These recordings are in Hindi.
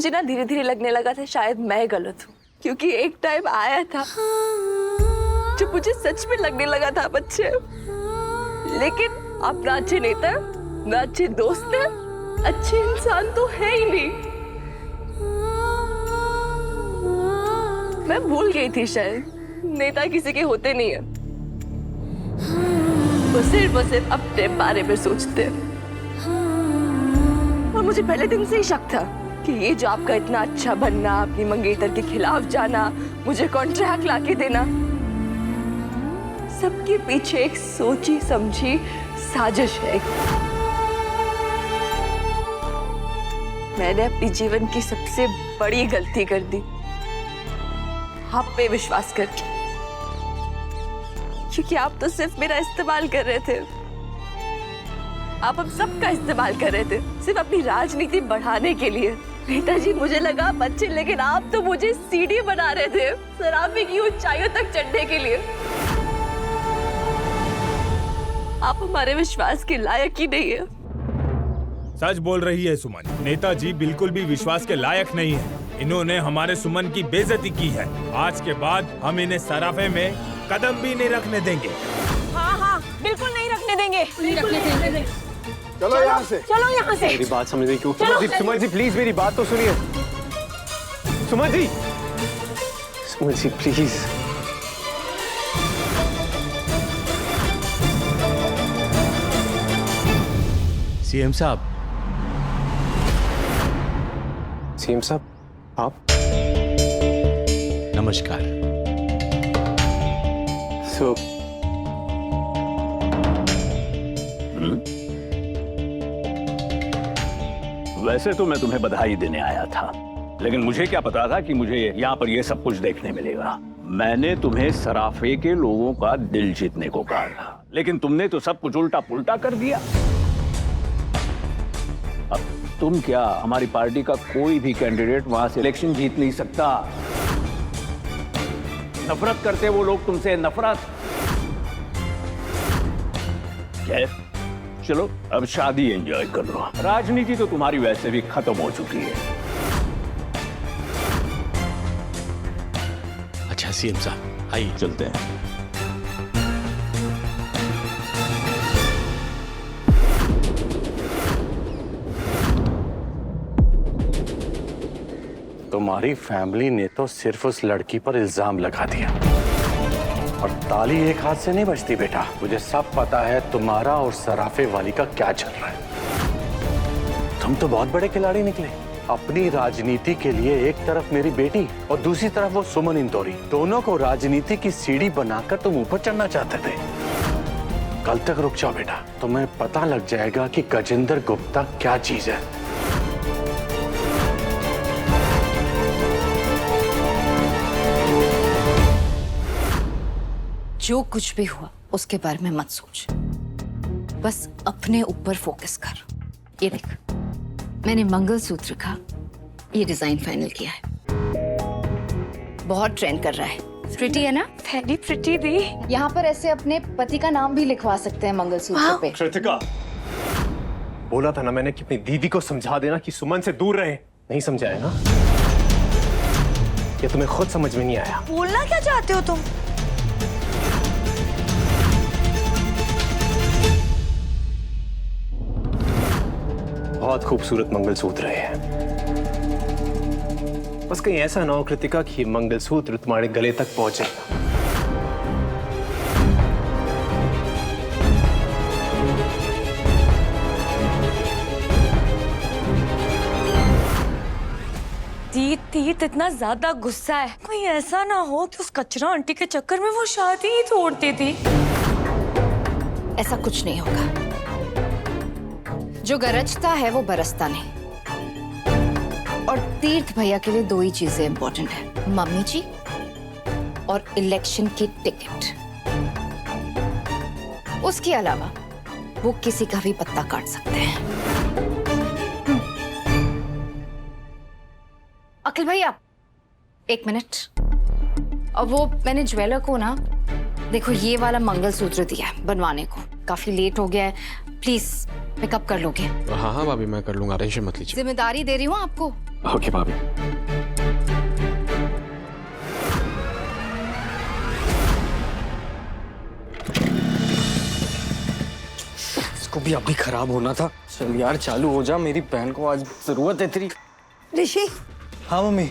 मुझे ना धीरे धीरे लगने लगा था शायद मैं गलत हूँ, क्योंकि एक टाइम आया था जब मुझे सच में लगने लगा था आप अच्छे, लेकिन आप ना अच्छे नेता, ना अच्छे दोस्त हैं, अच्छे इंसान तो है ही नहीं। मैं भूल गई थी शायद नेता किसी के होते नहीं है, वो सिर्फ अपने बारे में सोचते हैं। और मुझे पहले दिन से ही शक था कि ये जो आपका इतना अच्छा बनना, अपनी मंगेतर के खिलाफ जाना, मुझे कॉन्ट्रैक्ट लाके देना, सबके पीछे एक सोची समझी साजिश है। मैंने अपनी जीवन की सबसे बड़ी गलती कर दी आप पे विश्वास करके, क्योंकि आप तो सिर्फ मेरा इस्तेमाल कर रहे थे, आप हम सबका इस्तेमाल कर रहे थे सिर्फ अपनी राजनीति बढ़ाने के लिए। नेताजी मुझे लगा आप अच्छे, लेकिन आप तो मुझे सीढ़ी बना रहे थे सराफी की ऊंचाइयों तक चढ़ने के लिए। आप हमारे विश्वास के लायक ही नहीं है। सच बोल रही है सुमन, नेताजी बिल्कुल भी विश्वास के लायक नहीं है। इन्होंने हमारे सुमन की बेइज्जती की है। आज के बाद हम इन्हें सराफे में कदम भी नहीं रखने देंगे। हाँ, बिल्कुल नहीं रखने देंगे। चलो यहाँ से, चलो यहाँ से। मेरी बात समझने क्यों? सुमन जी प्लीज मेरी बात तो सुनिए। सुमन जी प्लीज। सीएम साहब, आप नमस्कार। वैसे तो मैं तुम्हें बधाई देने आया था, लेकिन मुझे क्या पता था कि मुझे यहाँ पर ये सब कुछ देखने मिलेगा। मैंने तुम्हें सराफे के लोगों का दिल जीतने को कहा था, लेकिन तुमने तो सब कुछ उल्टा पुल्टा कर दिया। अब तुम क्या, हमारी पार्टी का कोई भी कैंडिडेट वहां से इलेक्शन जीत नहीं सकता। नफरत करते वो लोग तुमसे, नफरत। चलो अब शादी एंजॉय कर लो, राजनीति तो तुम्हारी वैसे भी खत्म हो चुकी है। अच्छा सीएम साहब आइए चलते हैं। तुम्हारी फैमिली ने तो सिर्फ उस लड़की पर इल्जाम लगा दिया, और ताली एक हाथ से नहीं बजती बेटा। मुझे सब पता है तुम्हारा और सराफे वाली का क्या चल रहा है। तुम तो बहुत बड़े खिलाड़ी निकले। अपनी राजनीति के लिए एक तरफ मेरी बेटी और दूसरी तरफ वो सुमन इंदौरी, दोनों को राजनीति की सीढ़ी बनाकर तुम ऊपर चढ़ना चाहते थे। कल तक रुक जाओ बेटा, तुम्हें पता लग जाएगा कि गजेंद्र गुप्ता क्या चीज है। जो कुछ भी हुआ उसके बारे में मत सोच, बस अपने ऊपर फोकस कर। ये देख, मैंने मंगलसूत्र का ये डिजाइन फाइनल किया है। बहुत ट्रेंड कर रहा है। प्रिटी है ना? वेरी प्रिटी दी। यहाँ पर ऐसे अपने पति का नाम भी लिखवा सकते हैं मंगलसूत्र पे। कृतिका, बोला था ना मैंने कि अपनी दीदी को समझा देना कि सुमन से दूर रहे। नहीं समझाया ना? ये तुम्हें खुद समझ में नहीं आया। बोलना क्या चाहते हो तुम? बहुत खूबसूरत मंगलसूत्र है। बस कहीं ऐसा ना हो कृतिका कि मंगलसूत्र तुम्हारे गले तक पहुंचे। तीत इतना ज्यादा गुस्सा है, कोई ऐसा ना हो कि उस कचरा आंटी के चक्कर में वो शादी ही तोड़ती थी। ऐसा कुछ नहीं होगा। जो गरजता है वो बरसता नहीं। और तीर्थ भैया के लिए दो ही चीजें इंपॉर्टेंट है, मम्मी जी और इलेक्शन की टिकट। उसके अलावा वो किसी का भी पत्ता काट सकते हैं। अखिल भैया एक मिनट। और वो मैंने ज्वेलर को ना, देखो ये वाला मंगलसूत्र दिया है बनवाने को। काफी लेट हो गया है, प्लीज पिकअप कर लोगे? हाँ हाँ भाभी, मैं कर लूंगा, टेंशन मत लीजिए। जिम्मेदारी दे रही हूँ आपको। ओके भाभी। इसको भी अभी खराब होना था। चल यार चालू हो जा, मेरी बहन को आज जरूरत है तेरी। ऋषि, हाँ मम्मी।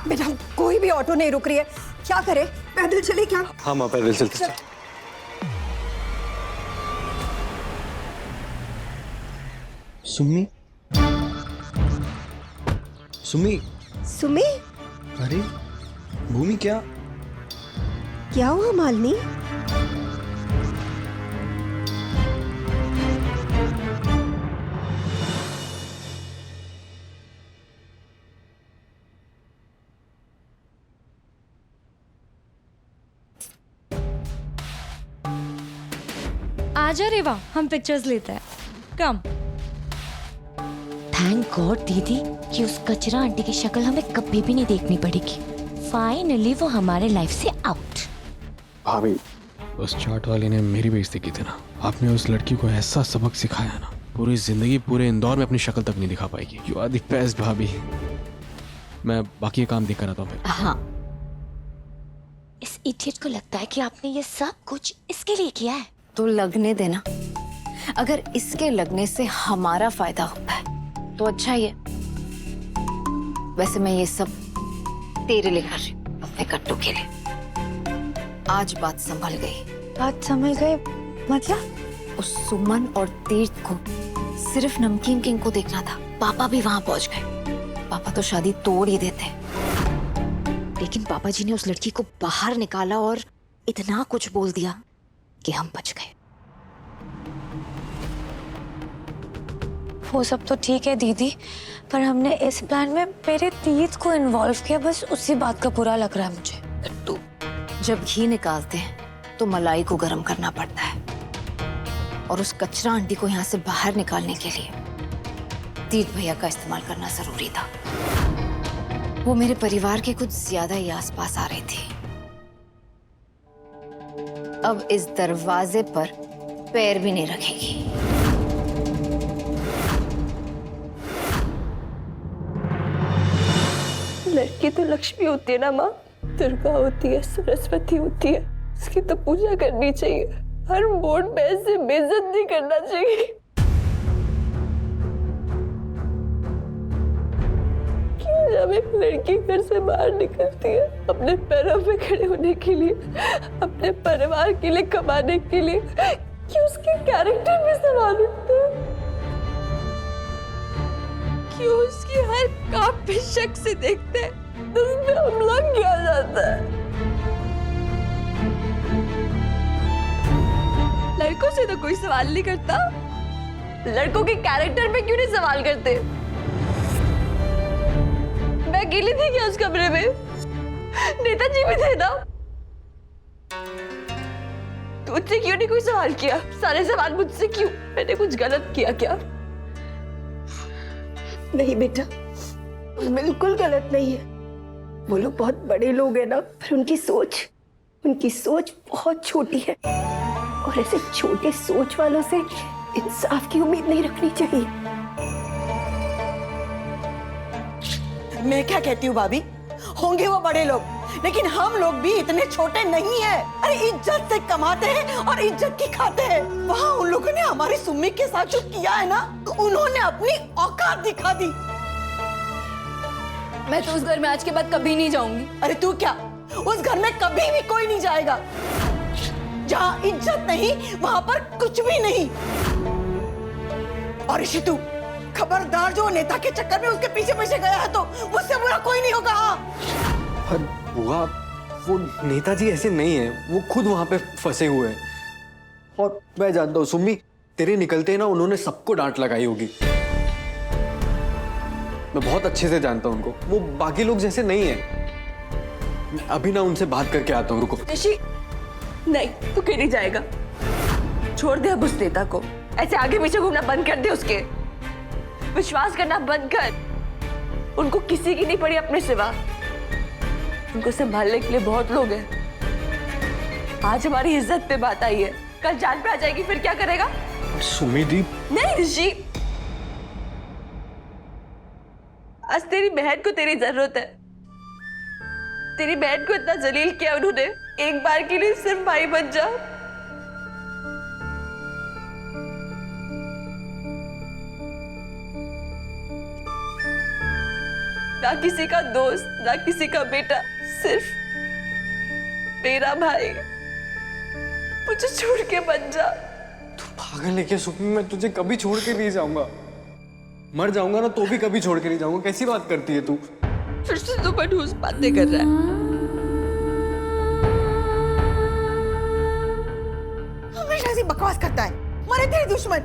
बेटा कोई भी ऑटो नहीं रुक रही है, क्या करे? पैदल चले क्या? हाँ माँ, पैदल चलते चल। सुम्मी, सुम्मी। सुमी, अरे भूमि, क्या हुआ मालिनी? आजा रेवा, हम पिक्चर्स लेते हैं। कम। थैंक गॉड दीदी कि उस कचरा आंटी की शक्ल हमें कभी भी नहीं देखनी पड़ेगी। फाइनली वो हमारे लाइफ से आउट। भाभी, उस चाट वाले ने मेरी बेइज्जती की थी ना। आपने उस लड़की को ऐसा सबक सिखाया ना, पूरी जिंदगी पूरे इंदौर में अपनी शक्ल तक नहीं दिखा पाएगी। यू आर द बेस्ट भाभी। मैं बाकी काम देख कर आता हूँ। हाँ, इस इडियट को लगता है कि आपने ये सब कुछ इसके लिए किया है। तो लगने देना। अगर इसके लगने से हमारा फायदा होता है तो अच्छा ही है। वैसे मैं ये सब तेरे लिए कर रही हूँ, अपने कट्टू के लिए। आज बात संभल गई। बात समझ गए मतलब? उस सुमन और तीर्थ को सिर्फ नमकीन किंग को देखना था। पापा भी वहां पहुंच गए। पापा तो शादी तोड़ ही देते, लेकिन पापा जी ने उस लड़की को बाहर निकाला और इतना कुछ बोल दिया कि हम बच गए। वो सब तो ठीक है दीदी, पर हमने इस प्लान में मेरे तीर्थ को इन्वॉल्व किया, बस उसी बात का बुरा लग रहा है मुझे। कट्टू, जब घी निकालते हैं तो मलाई को गर्म करना पड़ता है, और उस कचरा आंटी को यहाँ से बाहर निकालने के लिए तीर्थ भैया का इस्तेमाल करना जरूरी था। वो मेरे परिवार के कुछ ज्यादा ही आसपास आ रही थी। अब इस दरवाजे पर पैर भी नहीं रखेगी। लड़की तो लक्ष्मी होती है ना माँ, दुर्गा होती है, सरस्वती होती है, उसकी तो पूजा करनी चाहिए। हर मोड़ पे ऐसे बेइज्जत नहीं करना चाहिए। क्यों जब एक लड़की घर से बाहर निकलती है अपने पैरों पे खड़े होने के लिए, अपने परिवार के लिए, कमाने के लिए, क्यों उसके कैरेक्टर में सवाल उठते हैं? क्यों उसकी हर काम पे शक से देखते हैं, तो उस पे हमला किया जाता है? लड़कों से तो कोई सवाल नहीं करता, लड़कों के कैरेक्टर पे क्यों नहीं सवाल करते? मैं अकेली थी क्या उस कमरे में? नेताजी भी थे ना? तुझसे क्यों नहीं कोई सवाल किया? सारे सवाल मुझसे क्यों? मैंने कुछ गलत किया क्या? नहीं बेटा, बिल्कुल गलत नहीं है। वो लोग बहुत बड़े लोग हैं ना, पर उनकी सोच बहुत छोटी है, और ऐसे छोटे सोच वालों से इंसाफ की उम्मीद नहीं रखनी चाहिए। मैं क्या कहती हूँ भाभी, होंगे वो बड़े लोग, लेकिन हम लोग भी इतने छोटे नहीं हैं। अरे इज्जत से कमाते हैं और इज्जत की खाते हैं। वहाँ उन लोगों ने हमारी सुम्मी के साथ जो किया है ना, उन्होंने अपनी औकात दिखा दी। मैं तो उस घर में आज के बाद कभी नहीं जाऊंगी। अरे तू क्या, उस घर में कभी भी कोई नहीं जाएगा। जहाँ इज्जत नहीं वहाँ पर कुछ भी नहीं। और ऋषि तू खबरदार, जो नेता के चक्कर में उसके पीछे पीछे गया है तो उससे बुरा कोई नहीं होगा। पर बुआ, वो नेताजी ऐसे नहीं है, वो खुद वहां पे फंसे हुए हैं। और मैं जानता हूँ सुम्मी, तेरे निकलते ना उन्होंने सबको डांट लगाई होगी। मैं बहुत अच्छे से जानता हूँ उनको, वो बाकी लोग जैसे नहीं है। मैं अभी ना उनसे बात करके आता हूँ, रुको। ऋषि, नहीं, तू कहीं नहीं जाएगा। छोड़ दे अब उस नेता को, ऐसे आगे पीछे घूमना बंद कर दे, उसके विश्वास करना बंद कर। उनको किसी की नहीं पड़ी अपने सिवा, उनको संभालने के लिए बहुत लोग हैं। आज हमारी इज्जत पे बात आई है, कल जान पे आ जाएगी, फिर क्या करेगा? सुमी दी, नहीं ऋषि, आज तेरी बहन को तेरी जरूरत है। तेरी बहन को इतना जलील किया उन्होंने, एक बार के लिए सिर्फ भाई बन जा। ना किसी का दोस्त, ना किसी का बेटा, सिर्फ मेरा भाई। मुझे छोड़ के बन जा। पागल है क्या सुमी? मैं तुझे कभी छोड़ के नहीं जाऊंगा। मर जाऊंगा ना तो भी कभी छोड़ के नहीं जाऊंगा। कैसी बात करती है तू? फिर से तो मनहूस बातें कर रहा है। हमेशा ऐसी बकवास करता है। मरे तेरे दुश्मन।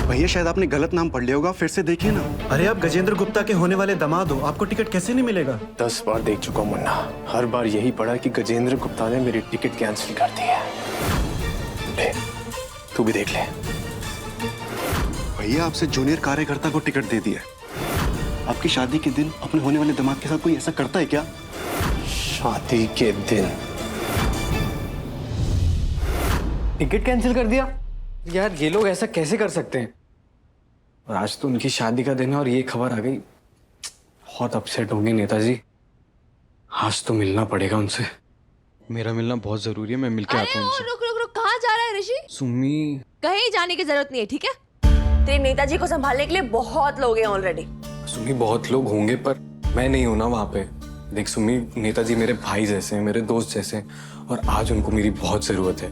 भैया शायद आपने गलत नाम पढ़ लिया होगा, फिर से देखिए ना। अरे आप गजेंद्र गुप्ता के होने वाले दामाद हो, आपको टिकट कैसे नहीं मिलेगा? 10 बार देख चुका हूं मुन्ना, हर बार यही पढ़ा कि गजेंद्र गुप्ता ने मेरी टिकट कैंसिल कर दी है। ले, तू भी देख ले। भैया आपसे जूनियर कार्यकर्ता को टिकट दे दिया। आपकी शादी के दिन अपने होने वाले दामाद के साथ कोई ऐसा करता है क्या? शादी के दिन टिकट कैंसिल कर दिया? यार ये लोग ऐसा कैसे कर सकते हैं? और आज तो उनकी शादी का दिन है और ये खबर आ गई। बहुत अपसेट होंगे नेताजी। आज तो मिलना पड़ेगा उनसे। मेरा मिलना बहुत जरूरी है, मैं मिलके आता हूँ उनसे। रुक रुक रुक, कहाँ जा रहा है ऋषि? सुमी, कहीं जाने की जरूरत नहीं है, ठीक है? तेरे नेताजी को संभालने के लिए बहुत लोग हैं ऑलरेडी। सुमी बहुत लोग होंगे पर मैं नहीं हूं ना वहां पे। देख सुमी, नेताजी मेरे भाई जैसे हैं, मेरे दोस्त जैसे हैं और आज उनको मेरी बहुत जरूरत है।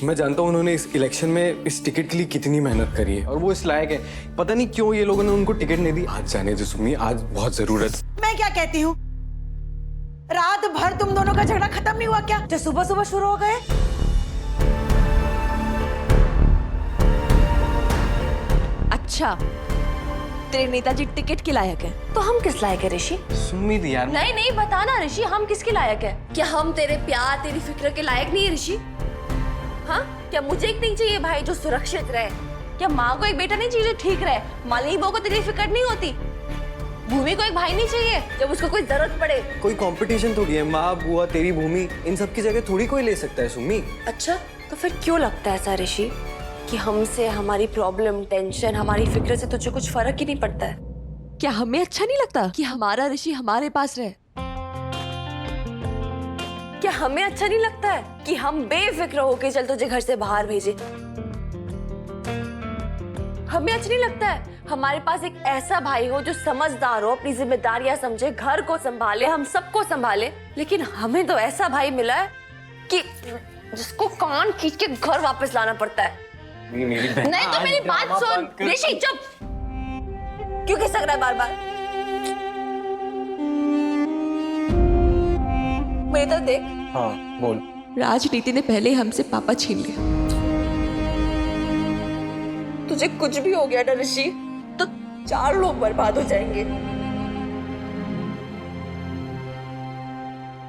मैं जानता हूँ उन्होंने इस इलेक्शन में इस टिकट के लिए कितनी मेहनत करी है और वो इस लायक है। पता नहीं क्यों ये लोगों ने उनको टिकट नहीं दी। आज जाने दे सुमी, आज बहुत जरूरत। मैं क्या कहती हूँ, रात भर तुम दोनों का झगड़ा खत्म नहीं हुआ क्या? जो सुबह सुबह शुरू हो गए। अच्छा, तेरे नेताजी टिकट के लायक है, तो हम किस लायक है ऋषि? सुमी यार, नहीं नहीं, बताना ऋषि, हम किसके लायक है? क्या हम तेरे प्यार, तेरी फिक्र के लायक नहीं है ऋषि? हाँ, क्या मुझे एक नहीं चाहिए भाई जो सुरक्षित रहे? क्या माँ को एक बेटा नहीं चाहिए जो ठीक रहे? मालिनी बहू को तेरी फिक्र नहीं होती? भूमि को एक भाई नहीं चाहिए जब उसको कोई जरूरत पड़े? कोई कंपटीशन थोड़ी है। माँ, बुआ, तेरी भूमि, इन सब की जगह थोड़ी कोई ले सकता है सुमी। अच्छा, तो फिर क्यों लगता है ऐसा ऋषि कि हमसे हमारी प्रॉब्लम, टेंशन, हमारी फिक्र से तुझे कुछ फर्क ही नहीं पड़ता है? क्या हमें अच्छा नहीं लगता कि हमारा ऋषि हमारे पास रहे? क्या हमें अच्छा नहीं लगता है कि हम बेफिक्र होके चल तुझे घर से बाहर भेजे? हमें अच्छा नहीं लगता है हमारे पास एक ऐसा भाई हो जो समझदार हो, अपनी जिम्मेदारियां समझे, घर को संभाले, हम सबको संभाले? लेकिन हमें तो ऐसा भाई मिला है कि जिसको कान खींच के घर वापस लाना पड़ता है। नहीं तो मेरी बात सुन ऋषि, चुप। क्यों खिसक रहा है बार बार? मेरी तरफ देख। हाँ बोल। राजनीति ने पहले हमसे पापा छीन लिया। तुझे कुछ भी हो गया ना ऋषि, तो 4 लोग बर्बाद हो जाएंगे।